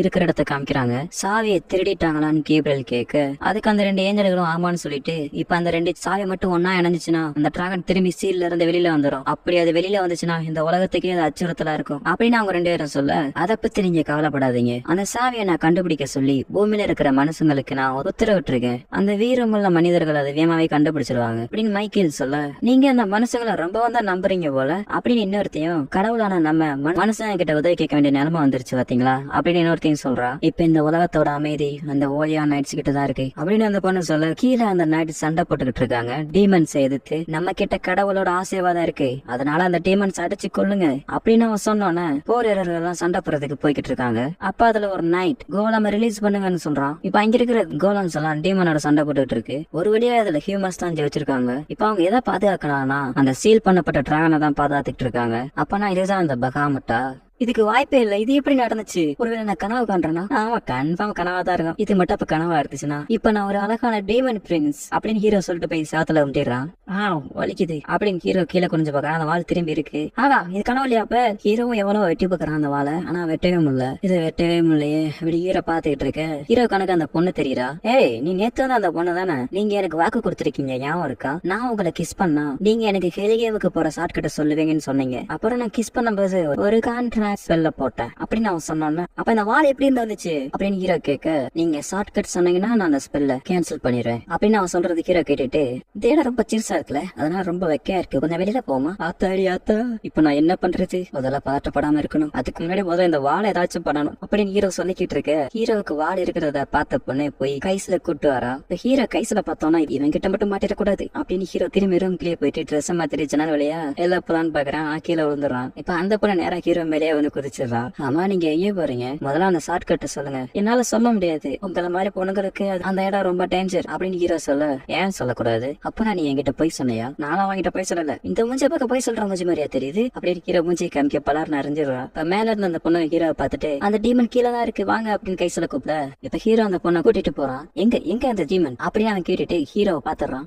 இருக்கிற இடத்த காமிக்கிறாங்க. சாவியை திருடிட்டாங்களான்னு கேப்ரியல் கேட்க அதுக்கு அந்த 2 ஏஞ்சல்களும் ஆமான்னு சொல்லிட்டு இப்ப அந்த 2 சாவியை மட்டும் ஒன்னா இணைஞ்சுச்சுன்னா அந்த டிராகன் திரும்பி சீல்ல இருந்து வெளியில வந்துடும். அப்படி அது வெளியில வந்துச்சுன்னா இந்த உலகத்துக்கே அது அச்சுறுத்தலா இருக்கும் அப்படின்னு அவங்க 2 பேரும் சொல்ல, அதை பத்தி நீங்க கவலைப்படாதீங்க, அந்த சாவியை நான் கண்டுபிடிக்க சொல்லி பூமியில இருக்கிற மனுஷங்களுக்கு நான் ஒரு உத்தரவிட்டிருக்கேன், அந்த வீரமுள்ள மனிதர்கள் அதை வேகமாவே கண்டுபிடிச்சிருவாங்க அப்படின்னு மைக்கேல் சொல்ல, நீங்க அந்த மனுஷங்களை ரொம்ப தான் நம்புறீங்க போல அப்படின்னு இன்னொருத்தையும், கடவுளான நம்ம மனுஷன் கிட்ட உதவி கேட்க வேண்டிய நிலைமை வந்துருச்சு பாத்தீங்களா அப்படின்னு இன்னொருத்தையும் சொல்றா. இப்ப இந்த உலகத்தோட அமைதி அந்த ஓலியா நைட்ஸ் கிட்ட தான் இருக்கு அப்படின்னு அந்த பொண்ணு சொல்ல, கீழே அந்த நைட் சண்டை போட்டுக்கிட்டு இருக்காங்க. டீமன்ஸ் எதிர்த்து நம்ம கிட்ட கடவுளோட ஆசீர்வாதம் இருக்கு, அதனால அந்த டீமன்ஸ் அடிச்சு கொள்ளுங்க அப்படின்னு அவன் சொன்னோன்னே போர் வீரர்கள் எல்லாம் சண்டை போறதுக்கு போய்கிட்டு இருக்காங்க. அப்ப அதுல ஒரு நைட் கோலம் ரிலீஸ் பண்ணுங்கன்னு சொல்றான். இப்ப அங்க இருக்கிற கோலம்ஸ் எல்லாம் டீமனோட சண்டை போட்டுட்டு இருக்கு. ஒரு வழியா இதுல ஹியூமன்ஸ் தான் ஜெயிச்சிருக்காங்க. இப்ப அவங்க எதை பாதுகாக்கணும்னா அந்த சீல் பண்ணப்பட்ட டிராகனை தான் பாதுகாத்துட்டு இருக்காங்க. அப்பனா இதுதான் அந்த பகாமட்டா. இதுக்கு வாய்ப்பே இல்ல, இது எப்படி நடந்துச்சு, ஒருவேளை நான் கனவு காண்றேன்னா? ஆமா, கன்ஃபார்ம் கனவா தான் இருக்கும். இது மட்டும் அப்ப கனவா இருந்துச்சுன்னா இப்ப நான் ஒரு அழகான டீமன் பிரின்ஸ் அப்படின்னு ஹீரோ சொல்லிட்டு போய் சாத்துல விட்டுறான். வலிக்குது அப்படின்னு ஹீரோ கீழே குனிஞ்சு பாக்குறான். அந்த வால் திரும்பி இருக்கு. இது கனவு இல்லையா? அப்ப ஹீரோவும் எவ்வளவு வெட்டி பாக்குறான் அந்த வாழை, ஆனா வெட்டவே முடியல. இது வெட்டவே முடியலையே. இப்படி ஹீரோ பாத்துக்கிட்டு இருக்க ஹீரோ கணக்கு அந்த பொண்ணு தெரியுறா. ஏய், நீ நேத்து தான் அந்த பொண்ணு தானே, நீங்க எனக்கு வாக்கு கொடுத்துருக்கீங்க ஞாபகம் இருக்கா? நான் உங்களை கிஸ் பண்ணா நீங்க எனக்கு ஹெலிகேவுக்கு போற ஷார்ட் கட்ட சொல்லுவீங்கன்னு சொன்னீங்க. அப்புறம் நான் கிஸ் பண்ணும்போது ஒரு கான்ட்ராக்ட் ஸ்பெல்ல போட்டேன் அப்படின்னு அவன் சொன்னான். அப்ப இந்த வால் எப்படி இருந்துச்சு அப்படின்னு ஹீரோ கேட்க, நீங்க ஷார்ட் கட் சொன்னீங்கன்னா நான் அந்த ஸ்பெல்ல கேன்சல் பண்ணிடுறேன் அப்படின்னு அவன் சொல்றது ஹீரோ கேட்டுட்டு, இந்த இடம் ரொம்ப சிறுசா இருக்குல்ல, அதனால ரொம்ப வெக்கையா இருக்கு, கொஞ்சம் வெளியில போமா. ஆத்தாடி ஆத்தா, இப்ப நான் என்ன பண்றது? முதல்ல பாட்டப்படாம இருக்கணும், அதுக்கு முன்னாடி முதல்ல இந்த வாழை ஏதாச்சும் பண்ணணும் அப்படின்னு ஹீரோ சொல்லிக்கிட்டு இருக்க, ஹீரோவுக்கு வால் இருக்கிறத பார்த்த பொண்ணு போய் கைஸ்ல கூட்டு வரா. இப்ப ஹீரோ கைஸ்ல பார்த்தோம்னா இவன் கிட்ட மட்டும் மாட்டிடக்கூடாது அப்படின்னு ஹீரோ திரும்பி ரூம்குள்ளேயே போயிட்டு ட்ரெஸ் மாத்திட்டு ஜன்னல் வழியா எல்லா பிளான் பாக்குறான். கீழே விழுந்துறான். இப்ப அந்த பொண்ணு நேரா ஹீரோ மேலே வந்து குதிச்சிடறா. ஆமா, நீங்க எங்கே போறீங்க? முதல்ல அந்த ஷார்ட் கட்ட சொல்லுங்க. என்னால சொல்ல முடியாது, உங்களை மாதிரி பொண்ணுங்களுக்கு அந்த இடம் ரொம்ப டேஞ்சர் அப்படின்னு ஹீரோ சொல்ல, ஏன் சொல்லக்கூடாது? அப்ப நீ என்கிட்ட போய் சொன்னையா? நானும் அவங்கிட்ட போய் சொல்லல, இந்த மூஞ்சி பக்கம் போய் சொல்ற மூஞ்சி மாதிரியா தெரியுது அப்படின்னு ஹீரோ மூஞ்சி காமிக்க பலார்னு அறிஞ்சிடுறா. இப்ப மேல இருந்து அந்த பொண்ணு ஹீரோவை பார்த்துட்டு, அந்த டீமன் கீழே தான் இருக்கு வாங்க அப்படின்னு கை சொல்ல கூப்பிட, இப்ப ஹீரோ அந்த பொண்ணை கூட்டிட்டு போறான். எங்க எங்க அந்த டீமன் அப்படின்னு அவன் கேட்டுட்டு ஹீரோவை பாத்துறான்.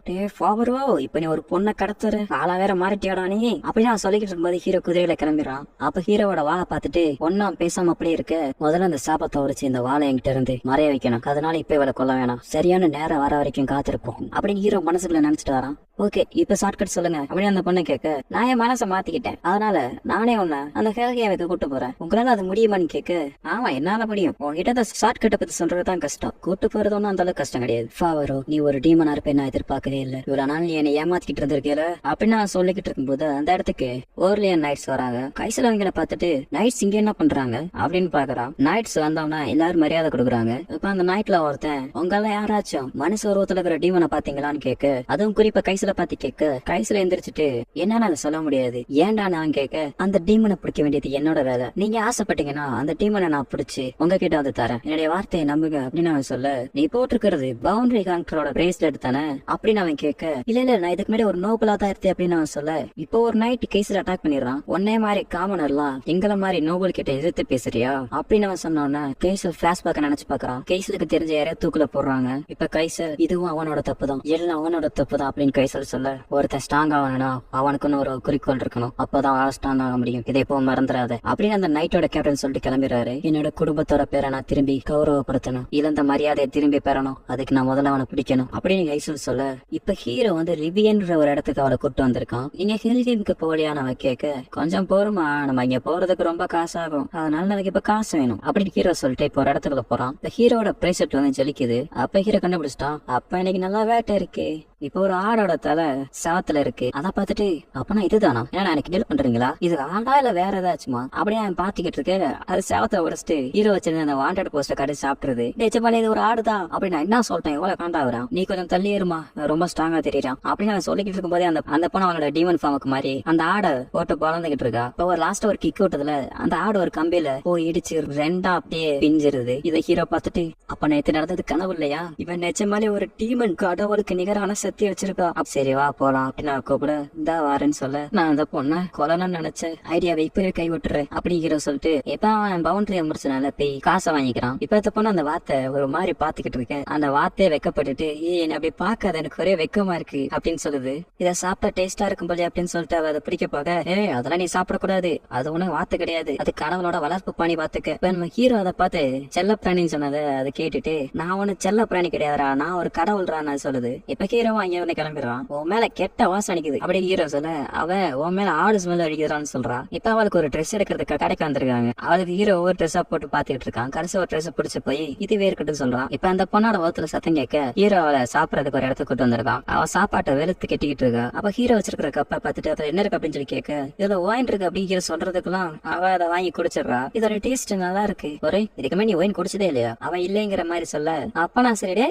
இப்ப நீ ஒரு பொண்ணை கடத்துற ஆளா வேற மாறிட்டியாடா நீ அப்படின்னு அவன் சொல்லிக்கிட்டு இருக்கும்போது ஹீரோ குதிரையில கிளம்பிடுறான். அப்ப ஹீரோவோட வாழை பார்த்துட்டு, ஒன்னும் பேசாம அப்படியே இருக்க, முதல்ல அந்த சாபத்தை உரைச்சு இந்த வாழை என்கிட்ட இருந்து மறைய வைக்கணும், அதனால இப்ப இவளை கொல்ல வேணாம், சரியான நேரம் வர வரைக்கும் காத்திருப்போம் அப்படின்னு ஹீரோ மனசுக்குள்ள நினைச்சிட்டு வரான். ஓகே, இப்ப ஷார்ட்கட் சொல்லுங்க அப்படின்னு அந்த பொண்ணை கேட்க, நான் என் மனசை மாத்திக்கிட்டேன், அதனால நானே உன்ன அந்த ஹெல்கியாவுக்கு கூட்டு போறேன், உங்களால அது முடியுமான்னு கேட்க, ஆமா என்னால முடியும், உங்ககிட்ட ஷார்ட்கட்டை பத்தி சொல்றதுதான் கஷ்டம், கூட்டு போறது ஒன்னும் அந்த அளவுக்கு கஷ்டம் கிடையாது. ஃபாவரோ, நீ ஒரு டீமனா இருப்ப நான் எதிர்பார்க்கவே இல்லை, இவ்வளவு நாள் நீ என்னை ஏமாத்திக்கிட்டு இருந்திருக்கல அப்படின்னு நான் சொல்லிக்கிட்டு இருக்கும்போது அந்த இடத்துக்கு ஓர்லியன் நைட்ஸ் வராங்க. கைசில அவங்களை பார்த்துட்டு, நைட்ஸ் இங்க என்ன பண்றாங்க அப்படின்னு பாக்குறான். நைட்ஸ் வந்தவனா எல்லாரும் மரியாதை கொடுக்குறாங்க. இப்ப அந்த நைட்ல ஒருத்தன், உங்கள யாராச்சும் மனுஷ உருவத்துல இருக்கிற டீமனை பாத்தீங்களான்னு கேட்க, அதுவும் குறிப்பா கைசில பாத்து கேட்க, கைசில எந்திரிச்சிட்டு என்னால அதை சொல்ல முடியாது, ஏன்டா நான் கேட்க, அந்த டீமனை பிடிக்க வேண்டியது என்னோட வேலை, நீங்க ஆசைப்பட்டீங்கன்னா அந்த டீமனை நான் பிடிச்சு உங்ககிட்ட வந்து தரேன், என்னுடைய வார்த்தையை நம்புங்க அப்படின்னு அவன் சொல்ல, நீ போட்டிருக்கிறது பவுண்டரி கான்ட்ரோட பிரேஸ்லெட் தானே அப்படின்னு அவன் கேட்க, இல்ல நான் இதுக்கு முன்னாடி ஒரு நோபலா தான் இருந்தேன் அப்படின்னு அவன் சொல்ல, இப்போ ஒரு நைட் கேஸ்ல அட்டாக் பண்ணிடுறான், ஒன்னே மாதிரி காமனர்லாம் எங்களை மாதிரி நோபல் கிட்ட எதிர்த்து பேசுறியா அப்படின்னு அவன் சொன்னோன்னா கேசல் பிளாஷ்பேக்க நினைச்சு பாக்குறான். கேசலுக்கு தெரிஞ்ச யாரையா தூக்குல போடுறாங்க. இப்ப கைசல் இதுவும் அவனோட தப்பு தான், எல்லாம் அவனோட தப்பு தான் அப்படின்னு கைசல் சொல்ல, ஒருத்தன் ஸ்ட்ராங் ஆகணும்னா அவனுக்குன்னு ஒரு குறிக்கோள் இருக்கணும், அப்பதான் அவன் ஸ்ட்ராங் ஆக முடியும், இதை இப்போ மறந்துடாத அப்படின்னு அந்த நைட்டோட கேப்டன் சொல்லிட்டு கிளம்பிடுறாரு. என்னோட குடும்பத்தோட பேரை நான் திரும்பி கௌரவப்படுத்தணும், இழந்த மரியாதையை திரும்பி பெறணும், அதுக்கு நான் முதல்ல அவனை பிடிக்கணும் அப்படின்னு கைசல் சொல்ல, இப்ப ஹீரோ வந்து ரிவியன்ற ஒரு இடத்துக்கு அவளை கூட்டு வந்திருக்கான். நீங்க ஹெல்கேமுக்கு போகலையான்னு அவன் கேட்க, கொஞ்சம் போருமா, நம்ம இங்க போறதுக்கு ரொம்ப காசு ஆகும், அதனால எனக்கு இப்ப காசு வேணும் அப்படின்னு ஹீரோ சொல்லிட்டு இப்போ ஒரு இடத்துக்குள்ள போறான். இந்த ஹீரோட பிரேசெட் வந்து ஜலிக்குது. அப்ப ஹீரோ கண்டுபிடிச்சிட்டான், அப்ப இன்னைக்கு நல்லா வேட்டை இருக்கு, இப்போ ஒரு ஆடோட தலை சவத்துல இருக்கு, அதை பார்த்துட்டு அப்பனா இதுதானா, ஏன்னா எனக்கு டீல் பண்றீங்களா, இது ஆடா இல்ல வேற ஏதாச்சுமா அப்படியே அவன் பாத்துக்கிட்டு இருக்கு. அது சவத்தை உடச்சிட்டு ஹீரோ வச்சிருந்த அந்த வாண்டட் போஸ்ட கடைசி சாப்பிடுறது. நிஜமாலே இது ஒரு ஆடுதான் அப்படின்னு நான் என்ன சொல்லிட்டேன், எவ்வளவு காண்டாகுறான், நீ கொஞ்சம் தள்ளி ஏறுமா, ரொம்ப ஸ்ட்ராங்கா தெரியறான் அப்படின்னு அவன் சொல்லிக்கிட்டு இருக்கும் போதே அந்த பொண்ணு அவனோட டீமன் ஃபார்முக்கு மாதிரி அந்த ஆடை போட்டு பழந்துகிட்டு இருக்கா. இப்போ ஒரு லாஸ்ட் ஒரு கிக் விட்டதுல அந்த ஆடு ஒரு கம்பியில போய் இடிச்சு ரெண்டா அப்படியே பிஞ்சிருது. இதை ஹீரோ பார்த்துட்டு, அப்ப நேத்து நடந்தது கனவு இல்லையா, இவன் நிஜமாலே ஒரு டீமன் கடவுளுக்கு நிகரான சக்தி வச்சிருக்கா, சரி சரி வா போலாம் அப்படின்னு அவ கூப்பிட இந்தா வாரேன்னு சொல்ல நான் அந்த பொண்ணை கொல்லணும்னு நினைச்ச ஐடியாவை இப்பவே கை விட்டுறேன் அப்படிங்கிற சொல்லிட்டு இப்ப அவன் பவுண்டரியை முடிச்சனால போய் காசை வாங்கிக்கிறான். இப்ப இந்த பொண்ணு அந்த வார்த்தை ஒரு மாதிரி பாத்துக்கிட்டு இருக்க அந்த வார்த்தையை வெக்கப்பட்டுட்டு என்ன அப்படி பாக்காத எனக்கு ஒரே வெக்கமா இருக்கு அப்படின்னு சொல்லுது. இதை சாப்பிட்டா டேஸ்டா இருக்கும் போல அப்படின்னு சொல்லிட்டு அவ அதை பிடிக்க போக அதெல்லாம் நீ சாப்பிடக்கூடாது, அது ஒண்ணும் வார்த்தை கிடையாது, அது கணவனோட வளர்ப்பு பாணி பாத்துக்க. இப்ப நம்ம ஹீரோ அதை பார்த்து செல்ல பிராணின்னு சொன்னதை அதை கேட்டுட்டு நான் ஒண்ணு செல்ல பிராணி கிடையாதுரா, நான் ஒரு கடவுள்றான்னு சொல்லுது. இப்ப ஹீரோ அங்க வந்து கிளம்பிடுறான். உன் மேல கெட்ட வாசம் அடிக்குது அப்படி ஹீரோ சொல்ல அவன் உன் மேல ஆடு ஸ்மெல் அடிக்கிறான்னு சொல்றான். இப்ப அவளுக்கு ஒரு ட்ரெஸ் எடுக்கிறதுக்கு கடைக்கு வந்திருக்காங்க. அவளுக்கு ஹீரோ ஒவ்வொரு ட்ரெஸ்ஸா போட்டு பாத்துக்கிட்டு இருக்கான். கடைசி ஒரு ட்ரெஸ் பிடிச்சு போய் இதுவே இருக்கட்டும் சொல்றான். இப்ப அந்த பொண்ணோட வகுத்துல சத்தம் கேட்க ஹீரோ அவளை சாப்பிடறதுக்கு ஒரு இடத்துக்கு கூட்டு வந்திருக்கான். அவ சாப்பாட்டை வெளுத்து கெட்டிக்கிட்டு இருக்கா. அப்ப ஹீரோ வச்சிருக்கிற கப்பை பார்த்துட்டு அதுல என்ன இருக்கு அப்படின்னு சொல்லி கேட்க இதுல ஒயின் இருக்கு அப்படிங்கிற சொல்றதுக்கெல்லாம் அவ அதை வாங்கி குடிச்சிடுறா. இதோட டேஸ்ட் நல்லா இருக்கு, ஒரே இதுக்குமே நீ ஒயின் குடிச்சதே இல்லையா? அவன் இல்லைங்கிற மாதிரி சொல்ல அப்ப நான் சரி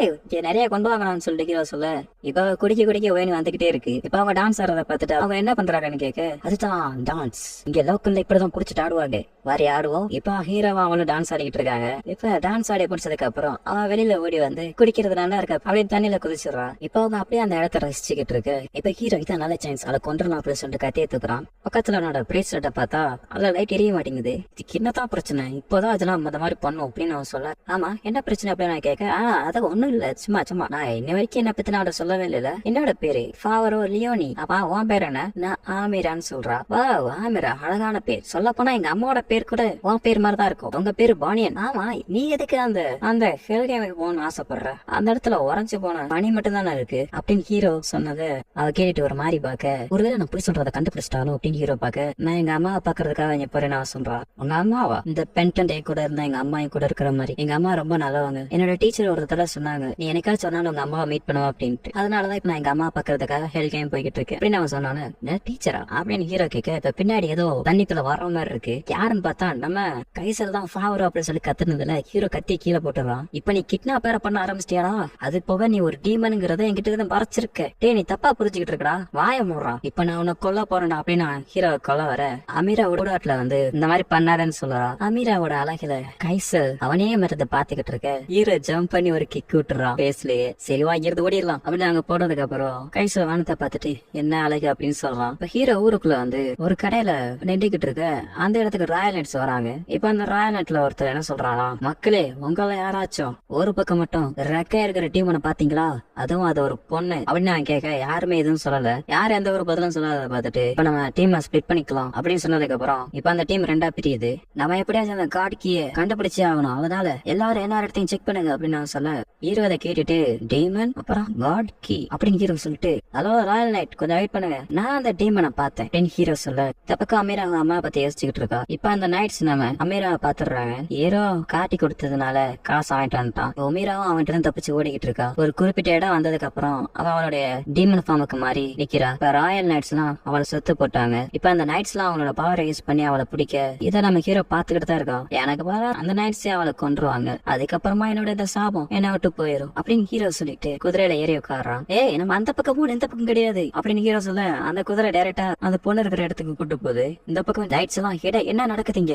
நிறைய கொண்டு வாங்கலாம்னு சொல்லிட்டு ஹீரோ சொல்ல இப்ப குடிக்க குடிக்க ஒயின் வந்துகிட்டே இருக்கு. இப்ப அவங்க டான்ஸ் ஆடுறத பார்த்துட்டு அவங்க என்ன பண்றாங்கன்னு கேட்க அதுதான் டான்ஸ், இங்க லோக்கல்ல இப்படிதான் குடிச்சிட்டு ஆடுவாங்க வாரி ஆடுவோம். இப்ப ஹீரோவா அவங்களும் டான்ஸ் ஆடிக்கிட்டு இருக்காங்க. இப்ப டான்ஸ் ஆடி முடிச்சதுக்கு அப்புறம் அவன் வெளியில ஓடி வந்து குடிக்கிறது நல்லா இருக்க அப்படியே தண்ணியில குதிச்சிடறான். இப்ப அவங்க அப்படியே அந்த இடத்த ரசிச்சுக்கிட்டு இருக்கு. இப்ப ஹீரோ இதான் நல்ல சான்ஸ் அதை கொண்டுலாம் அப்படின்னு சொல்லிட்டு கத்தியை தூக்குறான். பக்கத்துல அவனோட பிரேஸ்லெட்டை பார்த்தா அதுல லைட் எரிய மாட்டேங்குது. இதுக்கு என்னதான் பிரச்சனை, இப்போதான் அதெல்லாம் அந்த மாதிரி பண்ணும் அப்படின்னு அவன் சொல்ல ஆமா என்ன பிரச்சனை அப்படின்னு நான் கேட்க அது ஒண்ணும் இல்ல சும்மா சும்மா நான் இன்ன வரைக்கும் என்ன பத்தி நான் சொல்லவே இல்ல. என்னோட பேரு ஃபாவரோ லியோனி. அப்பா உன் பேர் என்ன? நான் ஆமிரான்னு சொல்றா. வா ஆமிரா அழகான பேர், சொல்ல போனா எங்க அம்மாவோட பேர் கூட உன் பேர் மாதிரிதான் இருக்கும். உங்க பேரு பானியன். ஆமா நீ எதுக்கு அந்த அந்த ஹெல்கேமுக்கு போகணும்னு ஆசைப்படுற? அந்த இடத்துல உறைஞ்சு போன பனி மட்டும் தானே இருக்கு அப்படின்னு ஹீரோ சொன்னது அவ கேட்டுட்டு ஒரு மாதிரி பாக்க ஒருவேளை நான் போய் சொல்றதை கண்டுபிடிச்சிட்டாலும் அப்படின்னு ஹீரோ பாக்க நான் எங்க அம்மாவை பாக்குறதுக்காக இங்க போறேன் நான் சொல்றா. உங்க அம்மாவா? இந்த பென்டன் கூட இருந்தா எங்க அம்மா கூட இருக்கிற மாதிரி. எங்க அம்மா ரொம்ப நல்லவங்க. என்னோட டீச்சர் ஒரு தடவை சொன்னாங்க நீ எனக்காவது சொன்னாலும் உங்க அம்மாவை மீட் பண்ணுவா அப்படின்ட்டு. அதனாலதான் இப்ப நான் எங்க அம்மா பாக்குறதுக்காக ஹெல்கேம் போய்கிட்டு இருக்கேன் அப்படின்னு அவன் சொன்னானு. டீச்சரா அப்படின்னு ஹீரோ கேட்க இப்ப பின்னாடி ஏதோ தண்ணிக்குள்ள வர்ற மாதிரி இருக்கு. யாருன்னு பார்த்தா நம்ம கைசல் தான் ஃபாவரோ அப்படின்னு சொல்லி கத்துனதுல ஹீரோ கத்தி கீழே போட்டுறான். இப்ப நீ கிட்னாப் பேர பண்ண ஆரம்பிச்சிட்டியாடா? அது போக நீ ஒரு டீமனுங்கிறத என்கிட்ட இருந்து மறைச்சிருக்க. டே நீ தப்பா புரிஞ்சுக்கிட்டு இருக்கடா, வாய மூடுறான். இப்ப நான் உன்னை கொல்ல போறேன்டா அப்படின்னு ஹீரோ கொல்ல வர அமீரா ஊடாட்டுல வந்து இந்த மாதிரி பண்ணாதன்னு சொல்றா. அமீராவோட அழகுல கைசல் அவனே மரத்தை பாத்துக்கிட்டு இருக்க ஹீரோ ஜம்ப் பண்ணி ஒரு கிக் விட்டுறான் பேஸ்லயே. சரி வாங்கிறது ஓடிடலாம் அப்படின்னு அங்க போனதுக்கு அப்புறம் கைசல் வானத்தை பார்த்துட்டு என்ன அழகு அப்படின்னு சொல்றான். இப்ப ஹீரோ ஊருக்குள்ள வந்து ஒரு கடையில நின்றுகிட்டு இருக்க அந்த இடத்துக்கு ராயல் நைட்ஸ் வராங்க. இப்ப அந்த ராயல் நைட்ல ஒருத்தர் என்ன சொல்றானா, மக்களே உங்கள யாராச்சும் ஒரு பக்கம் மட்டும் ரெக்கையா இருக்கிற டீமனை பாத்தீங்களா, அதுவும் அது ஒரு பொண்ணு அப்படின்னு நான் கேட்க யாருமே எதுவும் சொல்லல. யாரு எந்த ஒரு பதிலும் சொல்லாத பார்த்துட்டு இப்ப நம்ம டீமை ஸ்பிளிட் பண்ணிக்கலாம் அப்படின்னு சொன்னதுக்கு அப்புறம் இப்ப அந்த டீம் ரெண்டா பிரியுது. நம்ம எப்படியாச்சும் அந்த கார்டு கீயை கண்டுபிடிச்சே ஆகணும், அதனால எல்லாரும் எல்லா இடத்தையும் செக் பண்ணுங்க அப்படின்னு நான் சொல்ல ஹீரோ அதை கேட்டுட்டு டீமன் அப்புறம் கார்டு கீ அப்படின்னு ஹீரோ சொல்லிட்டு ஹலோ ராயல் நைட் கொஞ்சம் வெயிட் பண்ணுங்க நான் அந்த டீமனை பார்த்தேன் அப்படின்னு ஹீரோ சொல்ல இந்த பக்கம் அமீரா அவங்க அம்மா பத்தி யோசிச்சுக்கிட்டு இருக்கா. இப்ப அந்த நைட்ஸ் நம்ம அமீராவை பாத்துடுறாங்க. ஹீரோ காட்டி கொடுத்ததுனால காசு வாங்கிட்டு வந்துட்டான். அமீராவும் அவன்கிட்ட இருந்து தப்பிச்சு ஓடிக்கிட்டு இருக்கா. ஒரு குறிப்பிட்ட இடம் வந்ததுக்கு அப்புறம் அவளுடைய டீமன் ஃபார்முக்கு மாறி நிக்கிறா. இப்ப ராயல் நைட்ஸ் எல்லாம் அவளை சொத்து போட்டாங்க. இப்ப அந்த நைட்ஸ் எல்லாம் அவளோட பவரை யூஸ் பண்ணி அவளை பிடிக்க இதை நம்ம ஹீரோ பாத்துக்கிட்டு தான் இருக்கோம். எனக்கு பாரு அந்த நைட்ஸே அவளை கொன்றுவாங்க, அதுக்கப்புறமா என்னோட இந்த சாபம் என்ன விட்டு போயிரும் அப்படின்னு ஹீரோ சொல்லிட்டு குதிரையில ஏறி உட்காடுறான். நம்ம அந்த பக்கம் போடு இந்த பக்கம் கிடையாது அப்படின்னு ஹீரோ சொல்ல அந்த குதிரை டைரக்டா அந்த பொண்ணு இருக்கிற இடத்துக்கு கூட்டு போகுது. இந்த பக்கம் நைட்ஸ் எல்லாம் என்ன நடக்குதுங்க,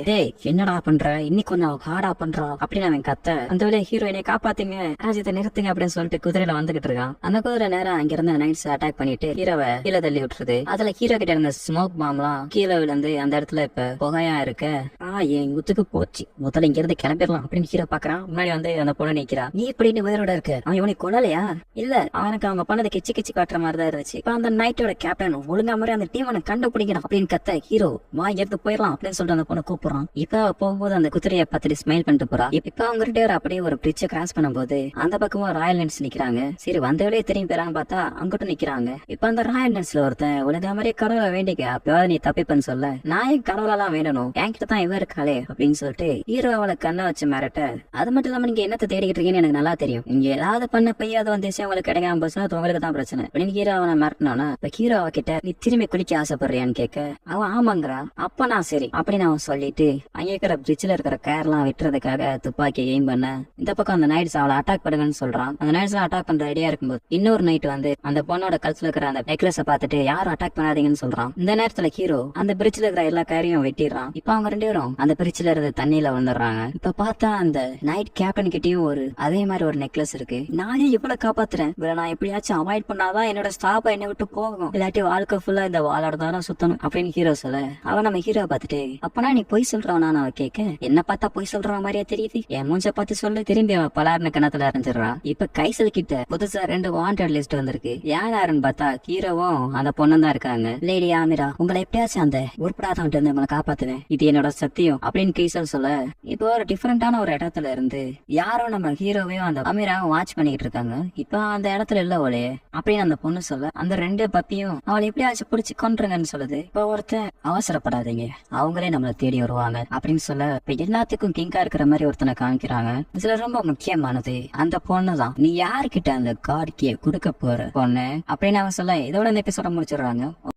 என்னடா பண்ற இன்னைக்கு கொஞ்சம் ஹார்டா பண்றா அப்படின்னு அவன் கத்த அந்த வேலையை ஹீரோ என்னை காப்பாத்துங்க ராஜ்யத்தை நிறுத்துங்க அப்படின்னு சொல்லிட்டு குதிரையில வந்துகிட்டு இருக்கான். அந்த குதிரை நேரம் அங்க இருந்த நைட்ஸ் அட்டாக் பண்ணிட்டு ஹீரோவை கீழே தள்ளி விட்டுருது. அதுல ஹீரோ கிட்ட இருந்த ஸ்மோக் பாம் எல்லாம் கீழே விழுந்து அந்த இடத்துல இப்ப புகையா இருக்க என் குத்துக்கு போச்சு, முதல்ல இங்க இருந்து கிளம்பிடலாம் அப்படின்னு ஹீரோ பாக்குறான். முன்னாடி வந்து அந்த பொண்ணு நிக்கிறா. நீ இப்படின்னு உயிரோட இருக்க, அவன் இவனை கொல்லலையா? இல்ல அவனுக்கு அவங்க பண்ணதை கிச்சு கிச்சு காட்டுற மாதிரி தான் இருந்துச்சு. இப்ப அந்த நைட்டோட கேப்டன் ஒழுங்கா மாதிரி அந்த டீம் கண்டுபிடிக்கணும் அப்படின்னு கத்த ஹீரோ வா எடுத்து போயிடலாம் அப்படின்னு சொல்லிட்டு அந்த பொண்ணை கூப்பிடுறான். இப்ப போகும்போது அந்த குதிரையை பார்த்துட்டு ஸ்மைல் பண்ணிட்டு போறா. இப்ப அவங்க ரெண்டு பேரும் அப்படியே ஒரு பிரிட்ஜை கிராஸ் பண்ணும்போது அந்த பக்கமும் ராயல் நைட்ஸ் நிக்கிறாங்க. சரி வந்த வேலையை திரும்பி போறான்னு பார்த்தா அங்கிட்டும் நிக்கிறாங்க. இப்ப அந்த ராயல் நைட்ஸ்ல ஒருத்தன் ஒழுங்கா மாதிரி கடவுளை வேண்டிக்க அப்பயாவது நீ தப்பிப்பன்னு சொல்ல நான் ஏன் கடவுளெல்லாம் வேண்டணும், என்கிட்ட தான் இவ இருக்காளே அப்படின்னு சொல்லிட்டு ஹீரோ அவளை கண்ணை வச்சு மிரட்ட அது மட்டும் இல்லாம நீங்க என்னத்தை தேடிக்கிட்டு இருக்கீங்கன்னு எனக்கு நல்லா தெரியும், நீங்க ஏதாவது பண்ண பையாத வந்துச்சு உங்களுக்கு கிடைக்காம போச்சுன்னா அது உங்களுக்கு தான் பிரச்சனை அப்படின்னு ஹீரோ அவனை மிரட்டினானா இப்ப ஹீரோ அவகிட்ட நீ திரும்பி குளிக்க ஆசைப்படுறியான்னு கேட்க அவன் ஆமாங்கிறா. அப்ப நான் சரி அப்படின்னு அவன் சொல்லிட்டு அங்க இருக்கிற பிரிட்ஜ்ல இருக்கிற கேர்லாம் விட்டுறதுக்காக துப்பாக்கி எய்ம் பண்ண இந்த பக்கம் அந்த நைட்ஸ் அவளை அட்டாக் பண்ணுங்கன்னு சொல்றான். அந்த நைட்ஸ் அட்டாக் பண்ற ஐடியா இருக்கும்போது இன்னொரு நைட் வந்து அந்த பொண்ணோட கழுத்துல இருக்கிற அந்த நெக்லஸ பார்த்துட்டு யாரும் அட்டாக் பண்ணாதீங்கன்னு சொல்றான். இந்த நேரத்துல ஹீரோ அந்த பிரிட்ஜ்ல இருக்கிற எல்லா கேரையும் வெட்டிடுறான். இப்ப அவங்க ரெண்டு பேரும் அந்த பிரிட்ஜ்ல இருந்து தண்ணியில வந்துடுறாங்க. இப்ப பார்த்தா அந்த நைட் கேப்டன் கிட்டயும் அதே மாதிரி ஒரு நெக்லஸ் இருக்கு. நானே இவ்வளவு காப்பாத்துறேன், நான் எப்படியாச்சும் அவாய்ட் பண்ணாதான் அப்பதான் என்னோட ஸ்டாப் என்னை விட்டு போகும், இல்லாட்டி வாழ்க்கை ஃபுல்லா இந்த வாளோட தான் சுத்தணும் அப்படின்னு ஹீரோ சொல்ல, அவன் நம்ம ஹீரோ பார்த்துட்டு அப்பனா நீ பொய் சொல்றவனா அவ கேட்க, என்ன பார்த்தா பொய் சொல்றவன் மாதிரியா தெரியுது, என் மூஞ்ச பார்த்து சொல்லு. திரும்பி அவன் பலாருன கிணத்துல அறிஞ்சிடறா. இப்ப கைசல் கிட்ட புதுசா 2 வாண்டட் லிஸ்ட் வந்திருக்கு. யாருன்னு பார்த்தா ஹீரோவும் அந்த பொண்ணும் தான் இருக்காங்க. லேடி ஆமிரா, உங்களை எப்படியாச்சும் அந்த உருப்படாதவன்ட்டு இருந்து உங்களை காப்பாத்துவேன், இது என்னோட சத்தியம் அப்படின்னு கைசல் சொல்ல, இப்போ ஒரு டிஃபரெண்டான ஒரு இடத்துல இருந்து யாரோ நம்ம ஹீரோவையும் அந்த அமீராவும் வாட்ச் பண்ணிட்டு இருக்காங்க. இப்ப அந்த இடத்துல இல்ல அவளே அப்படின்னு அந்த பொண்ணு சொல்ல, அந்த 2 பப்பியும் அவளை எப்படியாச்சும் பிடிச்சு கொன்றுங்கன்னு சொல்லுது. இப்ப ஒருத்தன் அவசரப்படாதீங்க, அவங்களே நம்மளை தேடி வருவாங்க அப்படின்னு சொல்ல, இப்ப எல்லாத்துக்கும் கிங்கா இருக்கிற மாதிரி ஒருத்தனை காமிக்கிறாங்க. இதுல ரொம்ப முக்கியமானது அந்த பொண்ணு தான். நீ யாருக்கிட்ட அந்த கார்டியை கொடுக்க போற பொண்ணு அப்படின்னு அவன் சொல்ல, இதோட இந்த எபிசோட முடிச்சிடுறாங்க.